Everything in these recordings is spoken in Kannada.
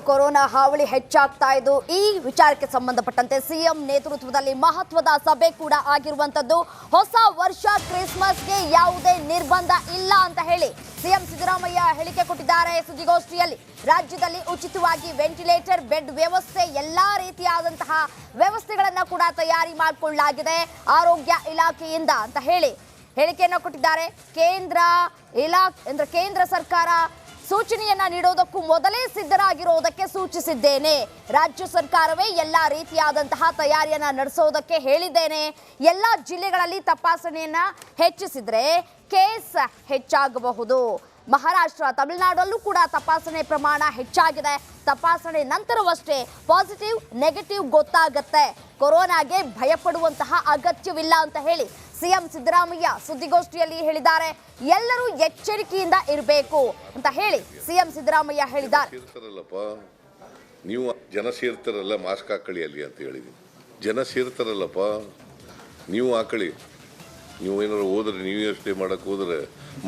ಕೊರೋನಾ ಹಾವಳಿ ಹೆಚ್ಚಾಗ್ತಾ ಇದ್ದು ಈ ವಿಚಾರಕ್ಕೆ ಸಂಬಂಧಪಟ್ಟಂತೆ ಸಿಎಂ ನೇತೃತ್ವದಲ್ಲಿ ಮಹತ್ವದ ಸಭೆ ಕೂಡ ಆಗಿರುವಂತದ್ದು. ಹೊಸ ವರ್ಷ ಕ್ರಿಸ್ಮಸ್ಗೆ ಯಾವುದೇ ನಿರ್ಬಂಧ ಇಲ್ಲ ಅಂತ ಹೇಳಿ ಸಿಎಂ ಸಿದ್ದರಾಮಯ್ಯ ಹೇಳಿಕೆ ಕೊಟ್ಟಿದ್ದಾರೆ ಸುದ್ದಿಗೋಷ್ಠಿಯಲ್ಲಿ. ರಾಜ್ಯದಲ್ಲಿ ಉಚಿತವಾಗಿ ವೆಂಟಿಲೇಟರ್ ಬೆಡ್ ವ್ಯವಸ್ಥೆ ಎಲ್ಲಾ ರೀತಿಯಾದಂತಹ ವ್ಯವಸ್ಥೆಗಳನ್ನ ಕೂಡ ತಯಾರಿ ಮಾಡಿಕೊಳ್ಳಲಾಗಿದೆ ಆರೋಗ್ಯ ಇಲಾಖೆಯಿಂದ ಅಂತ ಹೇಳಿ ಹೇಳಿಕೆಯನ್ನು ಕೊಟ್ಟಿದ್ದಾರೆ. ಕೇಂದ್ರ ಸರ್ಕಾರ ಸೂಚನೆಯನ್ನ ನೀಡೋದಕ್ಕೂ ಮೊದಲೇ ಸಿದ್ಧರಾಗಿರೋದಕ್ಕೆ ಸೂಚಿಸಿದ್ದೇನೆ. ರಾಜ್ಯ ಸರ್ಕಾರವೇ ಎಲ್ಲಾ ರೀತಿಯಾದಂತಹ ತಯಾರಿಯನ್ನ ನಡೆಸೋದಕ್ಕೆ ಹೇಳಿದ್ದೇನೆ. ಎಲ್ಲ ಜಿಲ್ಲೆಗಳಲ್ಲಿ ತಪಾಸಣೆಯನ್ನ ಹೆಚ್ಚಿಸಿದ್ರೆ ಕೇಸ್ ಹೆಚ್ಚಾಗಬಹುದು. ಮಹಾರಾಷ್ಟ್ರ, ತಮಿಳುನಾಡಲ್ಲೂ ಕೂಡ ತಪಾಸಣೆ ಪ್ರಮಾಣ ಹೆಚ್ಚಾಗಿದೆ. ತಪಾಸಣೆ ನಂತರವಷ್ಟೇ ಪಾಸಿಟಿವ್ ನೆಗೆಟಿವ್ ಗೊತ್ತಾಗತ್ತೆ. ಕೊರೋನಾಗೆ ಭಯಪಡುವಂತಹ ಅಗತ್ಯವಿಲ್ಲ ಅಂತ ಹೇಳಿ ಸಿಎಂ ಸಿದ್ದರಾಮಯ್ಯ ಸುದ್ದಿಗೋಷ್ಠಿಯಲ್ಲಿ ಹೇಳಿದ್ದಾರೆ. ಎಲ್ಲರೂ ಎಚ್ಚರಿಕೆಯಿಂದ ಇರಬೇಕು ಅಂತ ಹೇಳಿ ಸಿಎಂ ಸಿದ್ದರಾಮಯ್ಯ ಹೇಳಿದ್ದಾರೆ. ನೀವು ಜನ ಸೇರ್ತಾರಲ್ಲ, ಮಾಸ್ಕ್ ಹಾಕೊಳ್ಳಿ ಅಲ್ಲಿ ಅಂತ ಹೇಳಿದ್ವಿ. ಜನ ಸೇರ್ತಾರಲ್ಲಪ್ಪ, ನೀವು ಹಾಕೊಳ್ಳಿ. ನೀವು ಏನಾದ್ರು ಹೋದ್ರೆ, ನ್ಯೂ ಇಯರ್ ಸ್ಟೇ ಮಾಡಕ್ಕೆ ಹೋದ್ರೆ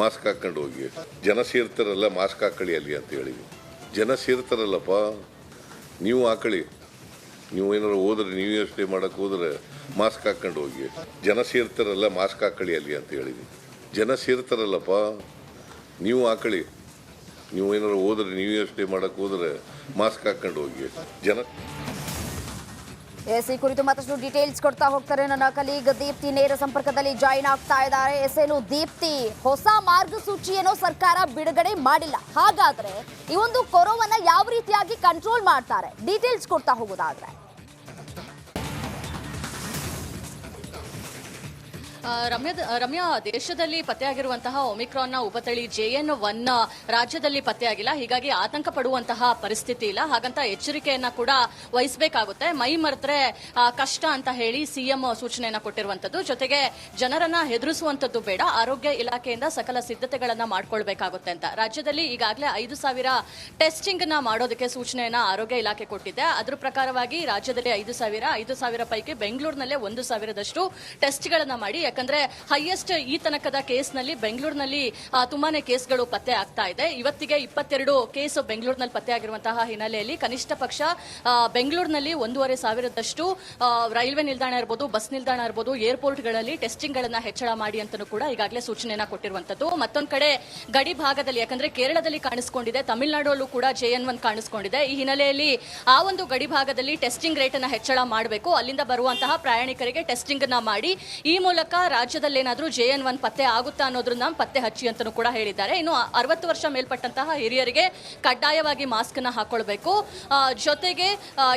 ಮಾಸ್ಕ್ ಹಾಕೊಂಡು ಹೋಗಿ. ಜನ ಸೇರ್ತಾರಲ್ಲ, ಮಾಸ್ಕ್ ಹಾಕೊಳ್ಳಿ ಅಲ್ಲಿ ಅಂತ ಹೇಳಿದ್ವಿ. ಜನ ಸೇರ್ತಾರಲ್ಲಪ್ಪ, ನೀವು ಹಾಕೊಳ್ಳಿ. ನೀವು ಏನಾದ್ರು ಹೋದ್ರೆ, ನ್ಯೂ ಇಯರ್ ಸ್ಟೇ ಮಾಡಕ್ಕೆ ಹೋದ್ರೆ ಮಾಸ್ಕ್ ಹಾಕೊಂಡು ಹೋಗಿ. ಜನ ಸೇರ್ತಾರಲ್ಲ, ಮಾಸ್ಕ್ ಹಾಕೊಳ್ಳಿ ಅಲ್ಲಿ ಅಂತ ಹೇಳಿದ್ವಿ. ಜನ ಸೇರ್ತಾರಲ್ಲಪ್ಪ, ನೀವು ಹಾಕೊಳ್ಳಿ. ನೀವು ಏನಾದ್ರು ಹೋದ್ರೆ, ನ್ಯೂ ಇಯರ್ ಸ್ಟೇ ಮಾಡಕ್ಕೆ ಹೋದ್ರೆ ಮಾಸ್ಕ್ ಹಾಕೊಂಡು ಹೋಗಿ. ಜನ ಈ ಕುರಿತು ಮತ್ತಷ್ಟು ಡೀಟೇಲ್ಸ್ ಕೊಡ್ತಾ ಹೋಗ್ತಾರೆ ನನ್ನ ಕಲೀಗ್ ದೀಪ್ತಿ. ನೇರ ಸಂಪರ್ಕದಲ್ಲಿ ಜಾಯಿನ್ ಆಗ್ತಾ ಇದ್ದಾರೆ. ಏನು ದೀಪ್ತಿ, ಹೊಸ ಮಾರ್ಗಸೂಚಿ ಏನೋ ಸರ್ಕಾರ ಬಿಡುಗಡೆ ಮಾಡಿಲ್ಲ, ಹಾಗಾದ್ರೆ ಈ ಒಂದು ಕೊರೋನಾ ಯಾವ ರೀತಿಯಾಗಿ ಕಂಟ್ರೋಲ್ ಮಾಡ್ತಾರೆ, ಡೀಟೇಲ್ಸ್ ಕೊಡ್ತಾ ಹೋಗೋದಾದ್ರೆ? ರಮ್ಯಾ, ದೇಶದಲ್ಲಿ ಪತ್ತೆಯಾಗಿರುವಂತಹ ಒಮಿಕ್ರಾನ್ನ ಉಪತಳಿ JN1 ರಾಜ್ಯದಲ್ಲಿ ಪತ್ತೆಯಾಗಿಲ್ಲ. ಹೀಗಾಗಿ ಆತಂಕ ಪಡುವಂತಹ ಪರಿಸ್ಥಿತಿ ಇಲ್ಲ. ಹಾಗಂತ ಎಚ್ಚರಿಕೆಯನ್ನ ಕೂಡ ವಹಿಸಬೇಕಾಗುತ್ತೆ. ಮೈ ಮರೆತ್ರೆ ಕಷ್ಟ ಅಂತ ಹೇಳಿ ಸಿಎಂ ಸೂಚನೆಯನ್ನ ಕೊಟ್ಟಿರುವಂತದ್ದು. ಜೊತೆಗೆ ಜನರನ್ನ ಹೆದರಿಸುವಂತದ್ದು ಬೇಡ, ಆರೋಗ್ಯ ಇಲಾಖೆಯಿಂದ ಸಕಲ ಸಿದ್ಧತೆಗಳನ್ನ ಮಾಡ್ಕೊಳ್ಬೇಕಾಗುತ್ತೆ ಅಂತ. ರಾಜ್ಯದಲ್ಲಿ ಈಗಾಗಲೇ 5,000 ಟೆಸ್ಟಿಂಗ್ ನ ಮಾಡೋದಕ್ಕೆ ಸೂಚನೆಯನ್ನ ಆರೋಗ್ಯ ಇಲಾಖೆ ಕೊಟ್ಟಿದೆ. ಅದ್ರ ಪ್ರಕಾರವಾಗಿ ರಾಜ್ಯದಲ್ಲಿ 5,000 ಪೈಕಿ ಬೆಂಗಳೂರಿನಲ್ಲೇ 1,000ದಷ್ಟು ಟೆಸ್ಟ್ಗಳನ್ನ ಮಾಡಿ, ಯಾಕಂದ್ರೆ ಹೈಯೆಸ್ಟ್ ಈ ತನಕದ ಕೇಸ್ನಲ್ಲಿ ಬೆಂಗಳೂರಿನಲ್ಲಿ ತುಂಬಾನೇ ಕೇಸ್ಗಳು ಪತ್ತೆ ಆಗ್ತಾ ಇದೆ. ಇವತ್ತಿಗೆ 22 ಕೇಸ್ ಬೆಂಗಳೂರಿನಲ್ಲಿ ಪತ್ತೆ ಆಗಿರುವಂತಹ ಹಿನ್ನೆಲೆಯಲ್ಲಿ ಕನಿಷ್ಠ ಪಕ್ಷ ಬೆಂಗಳೂರಿನಲ್ಲಿ 1,500ದಷ್ಟು ರೈಲ್ವೆ ನಿಲ್ದಾಣ ಇರಬಹುದು, ಬಸ್ ನಿಲ್ದಾಣ ಇರಬಹುದು, ಏರ್ಪೋರ್ಟ್ಗಳಲ್ಲಿ ಟೆಸ್ಟಿಂಗ್ ಗಳನ್ನ ಹೆಚ್ಚಳ ಮಾಡಿ ಅಂತಲೂ ಕೂಡ ಈಗಾಗಲೇ ಸೂಚನೆಯನ್ನ ಕೊಟ್ಟಿರುವಂತದ್ದು. ಮತ್ತೊಂದು ಕಡೆ ಗಡಿ ಭಾಗದಲ್ಲಿ, ಯಾಕಂದ್ರೆ ಕೇರಳದಲ್ಲಿ ಕಾಣಿಸಿಕೊಂಡಿದೆ, ತಮಿಳುನಾಡಲ್ಲೂ ಕೂಡ JN1 ಕಾಣಿಸಿಕೊಂಡಿದೆ. ಈ ಹಿನ್ನೆಲೆಯಲ್ಲಿ ಆ ಒಂದು ಗಡಿ ಭಾಗದಲ್ಲಿ ಟೆಸ್ಟಿಂಗ್ ರೇಟ್ ಅನ್ನ ಹೆಚ್ಚಳ ಮಾಡಬೇಕು. ಅಲ್ಲಿಂದ ಬರುವಂತಹ ಪ್ರಯಾಣಿಕರಿಗೆ ಟೆಸ್ಟಿಂಗ್ ಅನ್ನ ಮಾಡಿ ಈ ಮೂಲಕ ರಾಜ್ಯದಲ್ಲಿ ಏನಾದ್ರೂ JN1 ಪತ್ತೆ ಆಗುತ್ತಾ ಅನ್ನೋದ್ರನ್ನ ಪತ್ತೆ ಹಚ್ಚಿ ಅಂತಲೂ ಕೂಡ ಹೇಳಿದ್ದಾರೆ. ಇನ್ನು 60 ವರ್ಷ ಮೇಲ್ಪಟ್ಟಂತಹ ಹಿರಿಯರಿಗೆ ಕಡ್ಡಾಯವಾಗಿ ಮಾಸ್ಕ್ ನ ಹಾಕೊಳ್ಬೇಕು. ಜೊತೆಗೆ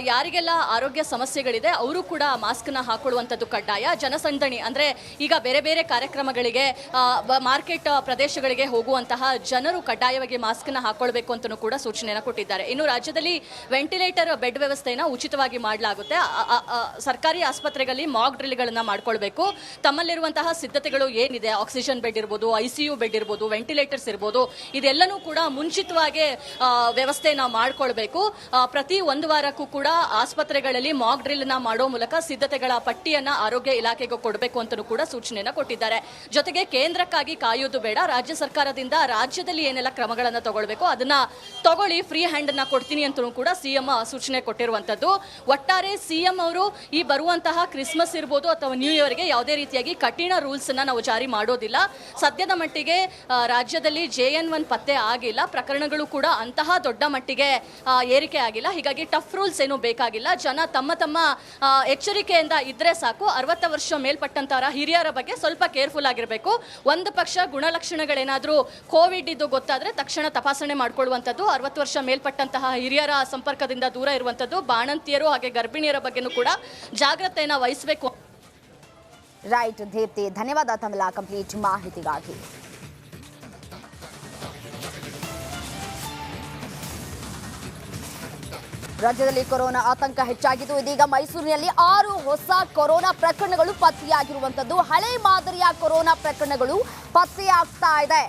ಯಾರಿಗೆಲ್ಲ ಆರೋಗ್ಯ ಸಮಸ್ಯೆಗಳಿದೆ ಅವರು ಕೂಡ ಮಾಸ್ಕ್ ನ ಹಾಕೊಳ್ಳುವಂತದ್ದು ಕಡ್ಡಾಯ. ಜನಸಂದಣಿ ಅಂದ್ರೆ ಈಗ ಬೇರೆ ಬೇರೆ ಕಾರ್ಯಕ್ರಮಗಳಿಗೆ, ಮಾರ್ಕೆಟ್ ಪ್ರದೇಶಗಳಿಗೆ ಹೋಗುವಂತಹ ಜನರು ಕಡ್ಡಾಯವಾಗಿ ಮಾಸ್ಕ್ ನ ಹಾಕೊಳ್ಬೇಕು ಅಂತಲೂ ಕೂಡ ಸೂಚನೆಯನ್ನು ಕೊಟ್ಟಿದ್ದಾರೆ. ಇನ್ನು ರಾಜ್ಯದಲ್ಲಿ ವೆಂಟಿಲೇಟರ್ ಬೆಡ್ ವ್ಯವಸ್ಥೆಯನ್ನು ಉಚಿತವಾಗಿ ಮಾಡಲಾಗುತ್ತೆ. ಸರ್ಕಾರಿ ಆಸ್ಪತ್ರೆಗಳಲ್ಲಿ ಮಾಕ್ ಡ್ರಿಲ್ಗಳನ್ನ ಮಾಡ್ಕೊಳ್ಬೇಕು. ತಮ್ಮಲ್ಲಿರುವಂತಹ ಸಿದ್ಧತೆಗಳು ಏನಿದೆ, ಆಕ್ಸಿಜನ್ ಬೆಡ್ ಇರ್ಬೋದು, ICU ಬೆಡ್ ಇರ್ಬೋದು, ವೆಂಟಿಲೇಟರ್ಸ್ ಇರ್ಬೋದು, ಇದೆಲ್ಲನೂ ಕೂಡ ಮುಂಚಿತವಾಗಿ ವ್ಯವಸ್ಥೆಯನ್ನ ಮಾಡ್ಕೊಳ್ಬೇಕು. ಪ್ರತಿ 1 ವಾರಕ್ಕೂ ಕೂಡ ಆಸ್ಪತ್ರೆಗಳಲ್ಲಿ ಮಾಕ್ ಡ್ರಿಲ್ ನ ಮಾಡೋ ಮೂಲಕ ಸಿದ್ಧತೆಗಳ ಪಟ್ಟಿಯನ್ನ ಆರೋಗ್ಯ ಇಲಾಖೆಗೆ ಕೊಡಬೇಕು ಅಂತಲೂ ಕೂಡ ಸೂಚನೆಯನ್ನ ಕೊಟ್ಟಿದ್ದಾರೆ. ಜೊತೆಗೆ ಕೇಂದ್ರಕ್ಕಾಗಿ ಕಾಯೋದು ಬೇಡ, ರಾಜ್ಯ ಸರ್ಕಾರದಿಂದ ರಾಜ್ಯದಲ್ಲಿ ಏನೆಲ್ಲ ಕ್ರಮಗಳನ್ನ ತಗೊಳ್ಬೇಕು ಅದನ್ನ ತಗೊಳ್ಳಿ, ಫ್ರೀ ಹ್ಯಾಂಡ್ ಅನ್ನ ಕೊಡ್ತೀನಿ ಅಂತಲೂ ಕೂಡ ಸಿಎಂ ಸೂಚನೆ ಕೊಟ್ಟಿರುವಂತದ್ದು. ಒಟ್ಟಾರೆ ಸಿಎಂ ಅವರು ಈ ಬರುವಂತಹ ಕ್ರಿಸ್ಮಸ್ ಇರ್ಬೋದು ಅಥವಾ ನ್ಯೂ ಇಯರ್ಗೆ ಯಾವುದೇ ರೀತಿಯಾಗಿ ಕಠಿಣ ರೂಲ್ಸ್ ಅನ್ನ ನಾವು ಜಾರಿ ಮಾಡೋದಿಲ್ಲ. ಸದ್ಯದ ಮಟ್ಟಿಗೆ ರಾಜ್ಯದಲ್ಲಿ JN1 ಪತ್ತೆ ಆಗಿಲ್ಲ, ಪ್ರಕರಣಗಳು ಕೂಡ ಅಂತಹ ದೊಡ್ಡ ಮಟ್ಟಿಗೆ ಏರಿಕೆ ಆಗಿಲ್ಲ. ಹೀಗಾಗಿ ಟಫ್ ರೂಲ್ಸ್ ಏನು ಬೇಕಾಗಿಲ್ಲ. ಜನ ತಮ್ಮ ಎಚ್ಚರಿಕೆಯಿಂದ ಇದ್ರೆ ಸಾಕು. 60 ವರ್ಷ ಮೇಲ್ಪಟ್ಟಂತಹ ಹಿರಿಯರ ಬಗ್ಗೆ ಸ್ವಲ್ಪ ಕೇರ್ಫುಲ್ ಆಗಿರಬೇಕು. ಒಂದು ಪಕ್ಷ ಗುಣಲಕ್ಷಣಗಳೇನಾದ್ರೂ ಕೋವಿಡ್ ಇದ್ದು ಗೊತ್ತಾದ್ರೆ ತಕ್ಷಣ ತಪಾಸಣೆ ಮಾಡ್ಕೊಳ್ಳುವಂಥದ್ದು, 60 ವರ್ಷ ಮೇಲ್ಪಟ್ಟಂತಹ ಹಿರಿಯರ ಸಂಪರ್ಕದಿಂದ ದೂರ ಇರುವಂಥದ್ದು, ಬಾಣಂತಿಯರು ಹಾಗೆ ಗರ್ಭಿಣಿಯರ ಬಗ್ಗೆನೂ ಕೂಡ ಜಾಗ್ರತೆಯನ್ನ ವಹಿಸಬೇಕು. ರೈಟ್ ದೀಪ್ತಿ, ಧನ್ಯವಾದ ತಮ್ಮೆಲ್ಲ ಕಂಪ್ಲೀಟ್ ಮಾಹಿತಿಗಾಗಿ. ರಾಜ್ಯದಲ್ಲಿ ಕೊರೋನಾ ಆತಂಕ ಹೆಚ್ಚಾಗಿದ್ದು ಇದೀಗ ಮೈಸೂರಿನಲ್ಲಿ 6 ಹೊಸ ಕೊರೋನಾ ಪ್ರಕರಣಗಳು ಪತ್ತೆಯಾಗಿರುವಂತದ್ದು. ಹಳೆ ಮಾದರಿಯ ಕೊರೋನಾ ಪ್ರಕರಣಗಳು ಪತ್ತೆಯಾಗ್ತಾ ಇದೆ.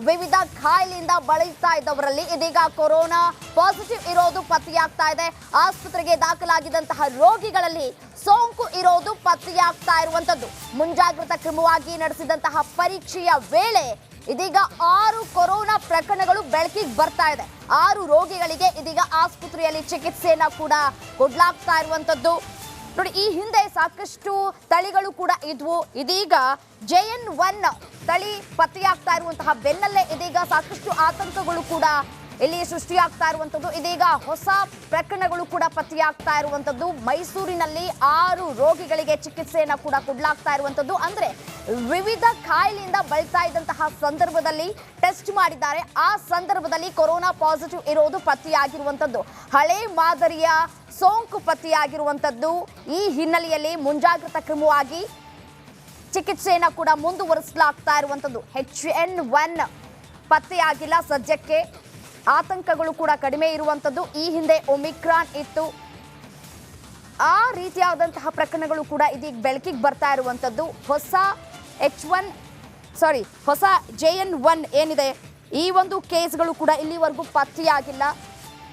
ವಿವಿಧ ಕಾಯಿಲೆಯಿಂದ ಬಳಲ್ತಾ ಇದ್ದವರಲ್ಲಿ ಇದೀಗ ಕೊರೋನಾ ಪಾಸಿಟಿವ್ ಇರೋದು ಪತ್ತೆಯಾಗ್ತಾ ಇದೆ. ಆಸ್ಪತ್ರೆಗೆ ದಾಖಲಾಗಿದ್ದಂತಹ ರೋಗಿಗಳಲ್ಲಿ ಸೋಂಕು ಇರೋದು ಪತ್ತೆಯಾಗ್ತಾ ಇರುವಂತದ್ದು. ಮುಂಜಾಗ್ರತಾ ಕ್ರಮವಾಗಿ ನಡೆಸಿದಂತಹ ಪರೀಕ್ಷೆಯ ವೇಳೆ ಇದೀಗ 6 ಕೊರೋನಾ ಪ್ರಕರಣಗಳು ಬೆಳಕಿಗೆ ಬರ್ತಾ ಇದೆ. 6 ರೋಗಿಗಳಿಗೆ ಇದೀಗ ಆಸ್ಪತ್ರೆಯಲ್ಲಿ ಚಿಕಿತ್ಸೆಯನ್ನ ಕೂಡ ಕೊಡ್ಲಾಗ್ತಾ ಇರುವಂತದ್ದು. ನೋಡಿ, ಈ ಹಿಂದೆ ಸಾಕಷ್ಟು ತಳಿಗಳು ಕೂಡ ಇದ್ವು. ಇದೀಗ JN1 ತಳಿ ಪತ್ತೆಯಾಗ್ತಾ ಇರುವಂತಹ ಬೆನ್ನಲ್ಲೇ ಇದೀಗ ಸಾಕಷ್ಟು ಆತಂಕಗಳು ಕೂಡ ಇಲ್ಲಿ ಸೃಷ್ಟಿಯಾಗ್ತಾ ಇರುವಂತದ್ದು. ಇದೀಗ ಹೊಸ ಪ್ರಕರಣಗಳು ಕೂಡ ಪತ್ತೆಯಾಗ್ತಾ ಇರುವಂತದ್ದು. ಮೈಸೂರಿನಲ್ಲಿ 6 ರೋಗಿಗಳಿಗೆ ಚಿಕಿತ್ಸೆಯನ್ನ ಕೂಡ ಕೊಡ್ಲಾಗ್ತಾ ಇರುವಂತದ್ದು. ಅಂದ್ರೆ ವಿವಿಧ ಕಾಯಿಲೆಯಿಂದ ಬಳಲ್ತಾ ಇದ್ದಂತಹ ಸಂದರ್ಭದಲ್ಲಿ ಟೆಸ್ಟ್ ಮಾಡಿದ್ದಾರೆ. ಆ ಸಂದರ್ಭದಲ್ಲಿ ಕೊರೋನಾ ಪಾಸಿಟಿವ್ ಇರೋದು ಪತ್ತೆಯಾಗಿರುವಂತದ್ದು. ಹಳೆ ಮಾದರಿಯ ಸೋಂಕು ಪತ್ತೆಯಾಗಿರುವಂತದ್ದು. ಈ ಹಿನ್ನೆಲೆಯಲ್ಲಿ ಮುಂಜಾಗ್ರತಾ ಕ್ರಮವಾಗಿ ಚಿಕಿತ್ಸೆಯನ್ನ ಕೂಡ ಮುಂದುವರಿಸಲಾಗ್ತಾ ಇರುವಂತದ್ದು. HN1 ಪತ್ತೆಯಾಗಿಲ್ಲ ಸದ್ಯಕ್ಕೆ. ಆತಂಕಗಳು ಕೂಡ ಕಡಿಮೆ ಇರುವಂತದ್ದು. ಈ ಹಿಂದೆ ಒಮಿಕ್ರಾನ್ ಇತ್ತು, ಆ ರೀತಿಯಾದಂತಹ ಪ್ರಕರಣಗಳು ಕೂಡ ಇದೀಗ ಬೆಳಕಿಗೆ ಬರ್ತಾ ಇರುವಂತದ್ದು. ಹೊಸ JN1 ಏನಿದೆ, ಈ ಒಂದು ಕೇಸ್ಗಳು ಕೂಡ ಇಲ್ಲಿವರೆಗೂ ಪತ್ತೆಯಾಗಿಲ್ಲ.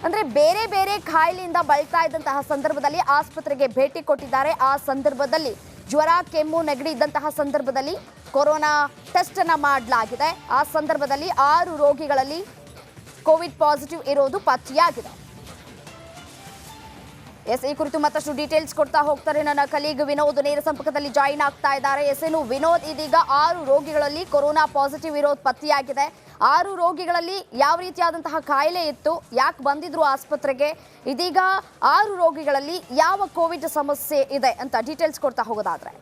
ಅಂದ್ರೆ ಬೇರೆ ಬೇರೆ ಕಾಯಿಲೆಯಿಂದ ಬಳಲ್ತಾ ಇದ್ದಂತಹ ಸಂದರ್ಭದಲ್ಲಿ ಆಸ್ಪತ್ರೆಗೆ ಭೇಟಿ ಕೊಟ್ಟಿದ್ದಾರೆ. ಆ ಸಂದರ್ಭದಲ್ಲಿ ಜ್ವರ, ಕೆಮ್ಮು, ನೆಗಡಿ ಇದ್ದಂತಹ ಸಂದರ್ಭದಲ್ಲಿ ಕೊರೋನಾ ಟೆಸ್ಟ್ ಅನ್ನ ಮಾಡಲಾಗಿದೆ. ಆ ಸಂದರ್ಭದಲ್ಲಿ 6 ರೋಗಿಗಳಲ್ಲಿ ಕೋವಿಡ್ ಪಾಸಿಟಿವ್ ಇರೋದು ಪತ್ತೆಯಾಗಿದೆ. ಈ ಕುರಿತು ಮತ್ತಷ್ಟು ಡೀಟೇಲ್ಸ್ ಕೊಡ್ತಾ ಹೋಗ್ತಾರೆ ನನ್ನ ಕಲೀಗ್ ವಿನೋದ್. ನೇರ ಸಂಪರ್ಕದಲ್ಲಿ ಜಾಯಿನ್ ಆಗ್ತಾ ಇದ್ದಾರೆ. ಏನು ವಿನೋದ್, ಇದೀಗ 6 ರೋಗಿಗಳಲ್ಲಿ ಕೊರೋನಾ ಪಾಸಿಟಿವ್ ಇರೋದು ಪತ್ತೆಯಾಗಿದೆ. 6 ರೋಗಿಗಳಲ್ಲಿ ಯಾವ ರೀತಿಯಾದಂತಹ ಕಾಯಿಲೆ ಇತ್ತು, ಯಾಕೆ ಬಂದಿದ್ರು ಆಸ್ಪತ್ರೆಗೆ, ಇದೀಗ 6 ರೋಗಿಗಳಲ್ಲಿ ಯಾವ ಕೋವಿಡ್ ಸಮಸ್ಯೆ ಇದೆ ಅಂತ ಡೀಟೇಲ್ಸ್ ಕೊಡ್ತಾ ಹೋಗೋದಾದ್ರೆ.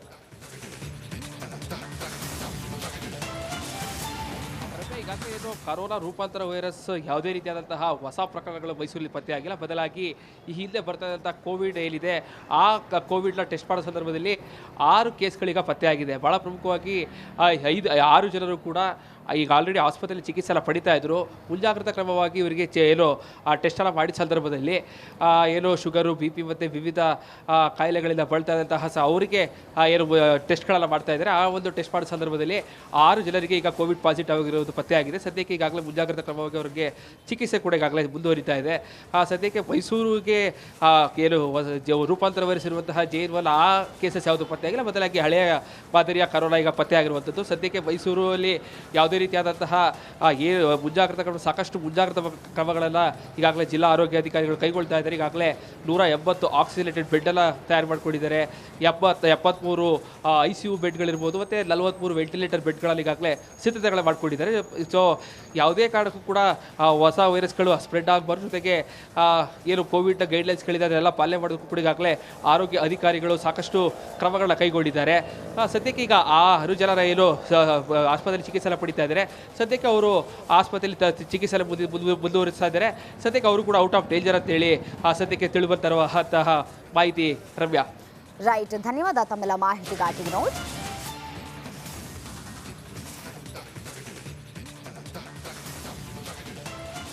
ಈಗಾಗಲೇ ಏನು ಕರೋನಾ ರೂಪಾಂತರ ವೈರಸ್ ಯಾವುದೇ ರೀತಿಯಾದಂತಹ ಹೊಸ ಪ್ರಕರಣಗಳು ಮೈಸೂರಲ್ಲಿ ಪತ್ತೆಯಾಗಿಲ್ಲ. ಬದಲಾಗಿ ಈ ಹಿಂದೆ ಬರ್ತಾ ಇದ್ದಂಥ ಕೋವಿಡ್ ಏನಿದೆ, ಆ ಕೋವಿಡ್ನ ಟೆಸ್ಟ್ ಮಾಡೋ ಸಂದರ್ಭದಲ್ಲಿ 6 ಕೇಸ್ಗಳೀಗ ಪತ್ತೆಯಾಗಿದೆ. ಭಾಳ ಪ್ರಮುಖವಾಗಿ 6 ಜನರು ಕೂಡ ಈಗ ಆಲ್ರೆಡಿ ಆಸ್ಪತ್ರೆಯಲ್ಲಿ ಚಿಕಿತ್ಸೆ ಎಲ್ಲ ಪಡಿತಾ ಇದ್ರು. ಮುಂಜಾಗ್ರತಾ ಕ್ರಮವಾಗಿ ಇವರಿಗೆ ಏನು ಟೆಸ್ಟೆಲ್ಲ ಮಾಡಿದ ಸಂದರ್ಭದಲ್ಲಿ ಏನು ಶುಗರು, BP ಮತ್ತು ವಿವಿಧ ಕಾಯಿಲೆಗಳಿಂದ ಬಳಲ್ತಾ ಇದ್ದಂತಹ ಅವರಿಗೆ ಏನು ಟೆಸ್ಟ್ಗಳೆಲ್ಲ ಮಾಡ್ತಾ ಇದ್ದಾರೆ. ಆ ಒಂದು ಟೆಸ್ಟ್ ಮಾಡೋ ಸಂದರ್ಭದಲ್ಲಿ 6 ಜನರಿಗೆ ಈಗ ಕೋವಿಡ್ ಪಾಸಿಟಿವ್ ಆಗಿರೋದು ಪತ್ತೆಯಾಗಿದೆ. ಸದ್ಯಕ್ಕೆ ಈಗಾಗಲೇ ಮುಂಜಾಗ್ರತಾ ಕ್ರಮವಾಗಿ ಅವರಿಗೆ ಚಿಕಿತ್ಸೆ ಕೂಡ ಈಗಾಗಲೇ ಮುಂದುವರಿತಾ ಇದೆ. ಸದ್ಯಕ್ಕೆ ಮೈಸೂರಿಗೆ ಏನು ರೂಪಾಂತರ ವೈರಸ್ ಇರುವಂತಹ JN1 ಆ ಕೇಸಸ್ ಯಾವುದು ಪತ್ತೆಯಾಗಿಲ್ಲ. ಬದಲಾಗಿ ಹಳೆಯ ಮಾದರಿಯ ಕರೋನಾ ಈಗ ಪತ್ತೆಯಾಗಿರುವಂಥದ್ದು. ಸದ್ಯಕ್ಕೆ ಮೈಸೂರಲ್ಲಿ ಯಾವುದೇ ರೀತಿಯಾದಂತಹ ಸಾಕಷ್ಟು ಮುಂಜಾಗ್ರತಾ ಕ್ರಮಗಳೆಲ್ಲ ಈಗಾಗಲೇ ಜಿಲ್ಲಾ ಆರೋಗ್ಯಾಧಿಕಾರಿಗಳು ಕೈಗೊಳ್ತಾ ಇದ್ದಾರೆ. ಈಗಾಗಲೇ 180 ಆಕ್ಸಿಜನೇಟೆಡ್ ಬೆಡ್ ಎಲ್ಲ ತಯಾರು ಮಾಡಿಕೊಂಡಿದ್ದಾರೆ. 73 ICU ಬೆಡ್ಗಳಿರ್ಬೋದು ಮತ್ತು 43 ವೆಂಟಿಲೇಟರ್ ಬೆಡ್ಗಳಲ್ಲಿ ಈಗಾಗಲೇ ಸಿದ್ಧತೆಗಳು ಮಾಡಿಕೊಂಡಿದ್ದಾರೆ. ಸೊ ಯಾವುದೇ ಕಾರಣಕ್ಕೂ ಕೂಡ ಹೊಸ ವೈರಸ್ಗಳು ಸ್ಪ್ರೆಡ್ ಆಗಬಾರ್ದು. ಜೊತೆಗೆ ಏನು ಕೋವಿಡ್ ಗೈಡ್ಲೈನ್ಸ್ಗಳಿದೆ ಅದನ್ನೆಲ್ಲ ಪಾಲನೆ ಮಾಡೋದಕ್ಕೂ ಕೂಡ ಈಗಾಗಲೇ ಆರೋಗ್ಯ ಅಧಿಕಾರಿಗಳು ಸಾಕಷ್ಟು ಕ್ರಮಗಳನ್ನ ಕೈಗೊಂಡಿದ್ದಾರೆ. ಸದ್ಯಕ್ಕೆ ಈಗ 6 ಜನರ ಏನು ಆಸ್ಪತ್ರೆಯಲ್ಲಿ ಚಿಕಿತ್ಸೆ ಎಲ್ಲ ಪಡಿತಾ ಇದ್ದಾರೆ. ಸದ್ಯಕ್ಕೆ ಅವರು ಆಸ್ಪತ್ರೆಯಲ್ಲಿ ಚಿಕಿತ್ಸೆ ಮುಂದುವರಿಸ್ತಾ ಇದ್ದಾರೆ. ಸದ್ಯಕ್ಕೆ ಅವರು ಕೂಡ ಔಟ್ ಆಫ್ ಡೇಂಜರ್ ಅಂತ ಹೇಳಿ ಸದ್ಯಕ್ಕೆ ತಿಳಿಬರ್ತಿರುವಂತಹ ಮಾಹಿತಿ. ರಮ್ಯಾ, ರೈಟ್, ಧನ್ಯವಾದ ತಮ್ಮೆಲ್ಲ ಮಾಹಿತಿಗಾಗಿ ವಿನೋದ್.